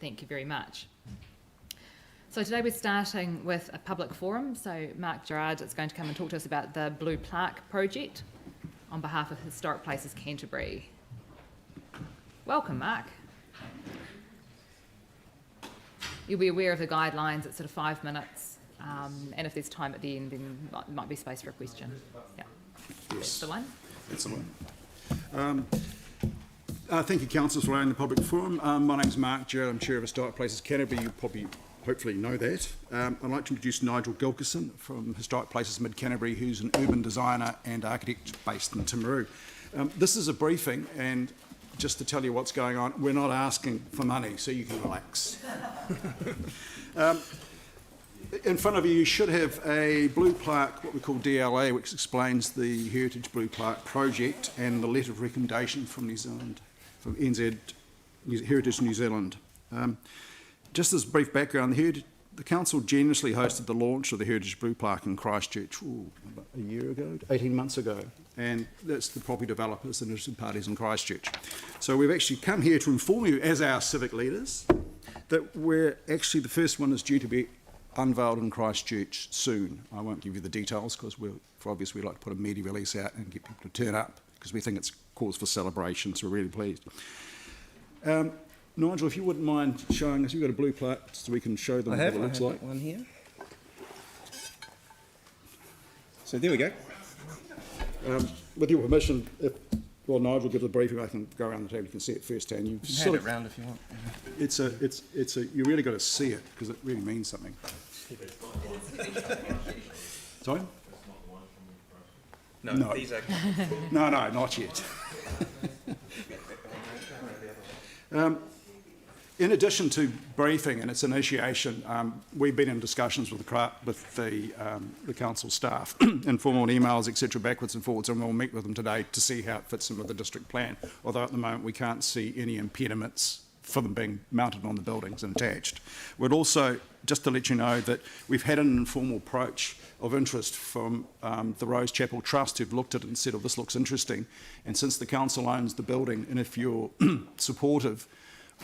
Thank you very much. So today we're starting with a public forum. So Mark Gerard is going to come and talk to us about the Blue Plaque project on behalf of Historic Places Canterbury. Welcome, Mark. You'll be aware of the guidelines. It's sort of 5 minutes, and if there's time at the end, then might be space for a question. Yeah, Yes. That's the one. That's the one. Thank you, councillors, for allowing the public forum. My name's Mark Gerard. I'm Chair of Historic Places Canterbury. You probably, hopefully, know that. I'd like to introduce Nigel Gilkison from Historic Places Mid Canterbury, who's an urban designer and architect based in Timaru. This is a briefing, and just to tell you what's going on, we're not asking for money, so you can relax. In front of you, you should have a blue plaque, what we call DLA, which explains the Heritage Blue Plaque project and the letter of recommendation from New Zealand, from NZ, Heritage New Zealand. Just as a brief background, the council generously hosted the launch of the Heritage Blue Plaque in Christchurch about a year ago, 18 months ago, and that's the property developers and interested parties in Christchurch. So we've actually come here to inform you, as our civic leaders, that we're actually, the first one is due to be unveiled in Christchurch soon. I won't give you the details because for obvious we like to put a media release out and get people to turn up because we think it's cause for celebration, so we're really pleased. Nigel, if you wouldn't mind showing us, you've got a blue plaque so we can show them what it looks like. One here. So there we go. With your permission, while Nigel gives a briefing, I can go around the table. You can see it firsthand. You can hand it round if you want. You really got to see it because it really means something. Sorry? No, these are. No, not yet. In addition to briefing and its initiation, we've been in discussions with the council staff, informal emails, etc., backwards and forwards, and we'll meet with them today to see how it fits in with the district plan, although at the moment we can't see any impediments for them being mounted on the buildings and attached. We'd also, just to let you know, that we've had an informal approach of interest from the Rose Chapel Trust, who've looked at it and said, oh, this looks interesting, and since the council owns the building, and if you're supportive,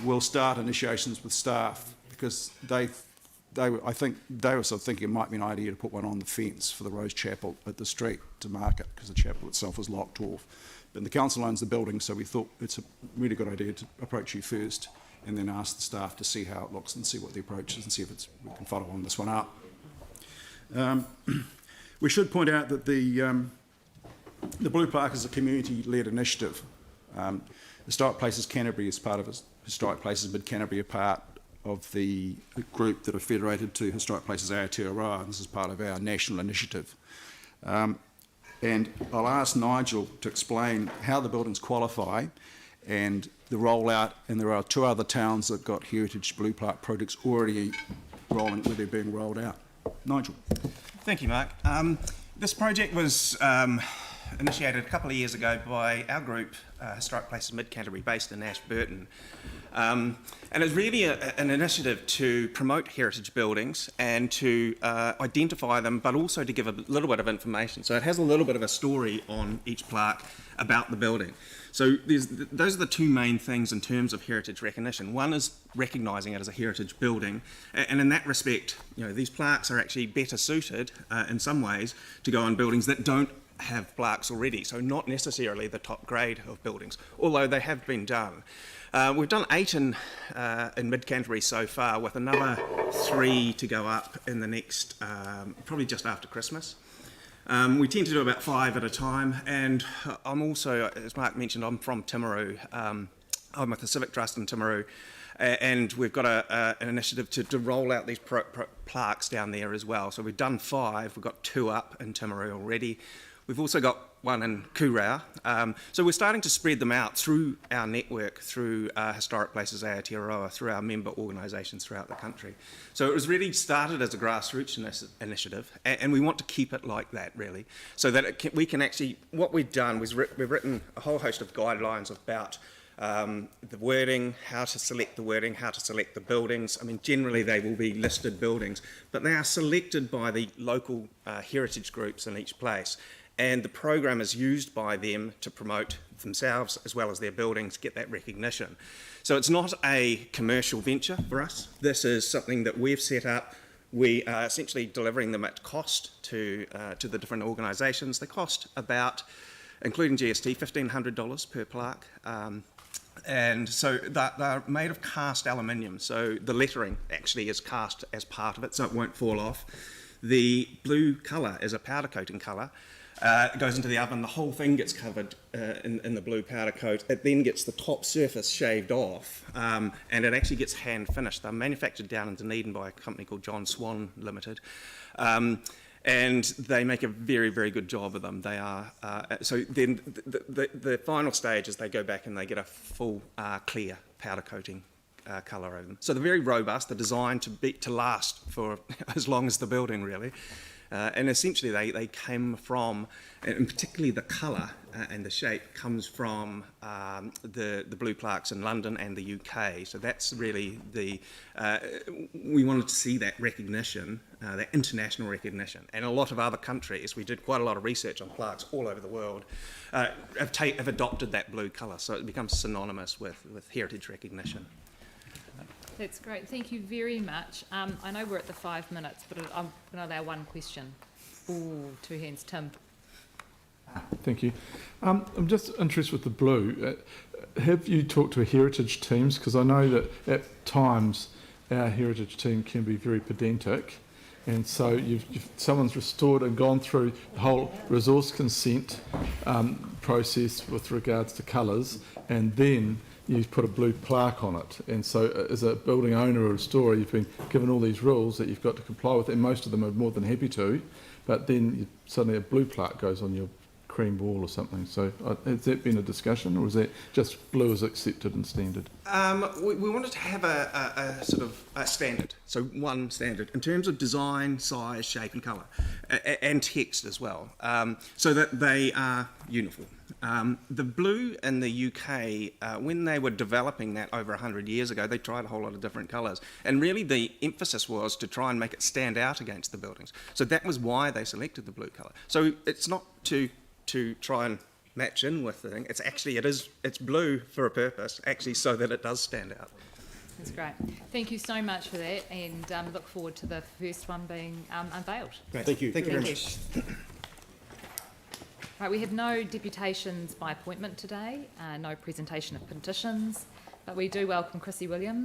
we'll start initiations with staff because I think they were sort of thinking it might be an idea to put one on the fence for the Rose Chapel at the street to market because the chapel itself was locked off. But the council owns the building, so we thought it's a really good idea to approach you first and then ask the staff to see how it looks and see what the approach is and see if we can follow on this one up. We should point out that the Blue Plaque is a community-led initiative. Historic Places Canterbury is part of it. Historic Places Mid Canterbury are part of the group that are federated to Historic Places Aotearoa, and this is part of our national initiative. And I'll ask Nigel to explain how the buildings qualify and the rollout, and there are 2 other towns that have got Heritage Blue Plaque projects already rolling, where they're being rolled out. Nigel. Thank you, Mark. This project was initiated a couple of years ago by our group, Historic Places Mid Canterbury, based in Ashburton. And it's really an initiative to promote heritage buildings and to identify them, but also to give a little bit of information. So it has a little bit of a story on each plaque about the building. So those are the 2 main things in terms of heritage recognition. One is recognising it as a heritage building, and in that respect, these plaques are actually better suited in some ways to go on buildings that don't have plaques already, so not necessarily the top grade of buildings, although they have been done. We've done 8 in Mid Canterbury so far, with another 3 to go up in the next, probably just after Christmas. We tend to do about 5 at a time, and I'm also, as Mark mentioned, I'm from Timaru. I'm with the Civic Trust in Timaru, and we've got an initiative to roll out these plaques down there as well. So we've done 5, we've got 2 up in Timaru already. We've also got 1 in Kurau. So we're starting to spread them out through our network, through Historic Places Aotearoa, through our member organisations throughout the country. So it was really started as a grassroots initiative, and we want to keep it like that, really, so that we can actually, what we've done was we've written a whole host of guidelines about the wording, how to select the wording, how to select the buildings. I mean, generally they will be listed buildings, but they are selected by the local heritage groups in each place. and the program is used by them to promote themselves as well as their buildings, get that recognition. So it's not a commercial venture for us. This is something that we've set up. We are essentially delivering them at cost to the different organisations. They cost about, including GST, $1,500 per plaque. And so they're made of cast aluminium, so the lettering actually is cast as part of it, so it won't fall off. The blue colour is a powder coating colour. It goes into the oven, the whole thing gets covered in the blue powder coat. It then gets the top surface shaved off, and it actually gets hand finished. They're manufactured down in Dunedin by a company called John Swan Limited. And they make a very, very good job of them. They are so then the final stage is they go back and they get a full clear powder coating colour over them. So they're very robust. They're designed to last for as long as the building, really. And essentially they came from, and particularly the colour and the shape comes from the blue plaques in London and the UK. So that's really we wanted to see that recognition, that international recognition. And a lot of other countries, we did quite a lot of research on plaques all over the world, have adopted that blue colour. So it becomes synonymous with heritage recognition. That's great. Thank you very much. I know we're at the 5 minutes, but I'm going to allow one question. Ooh, two hands. Tim. Thank you. I'm just interested with the blue. Have you talked to heritage teams? Because I know that at times our heritage team can be very pedantic, and so someone's restored and gone through the whole resource consent process with regards to colours, and then you've put a blue plaque on it. And so as a building owner or restorer, you've been given all these rules that you've got to comply with, and most of them are more than happy to, but then suddenly a blue plaque goes on your cream wall or something. So has that been a discussion, or is that just blue is accepted and standard? We wanted to have a sort of a standard, so one standard in terms of design, size, shape and colour, and text as well, so that they are uniform. The blue in the UK, when they were developing that over 100 years ago, they tried a whole lot of different colours, and really the emphasis was to try and make it stand out against the buildings. So that was why they selected the blue colour. So it's not to try and match in with the thing. It's actually, it's blue for a purpose, actually, so that it does stand out. That's great. Thank you so much for that, and look forward to the first one being unveiled. Great. Thank you. Thank you very much. Right, we have no deputations by appointment today, no presentation of petitions, but we do welcome Chrissy Williams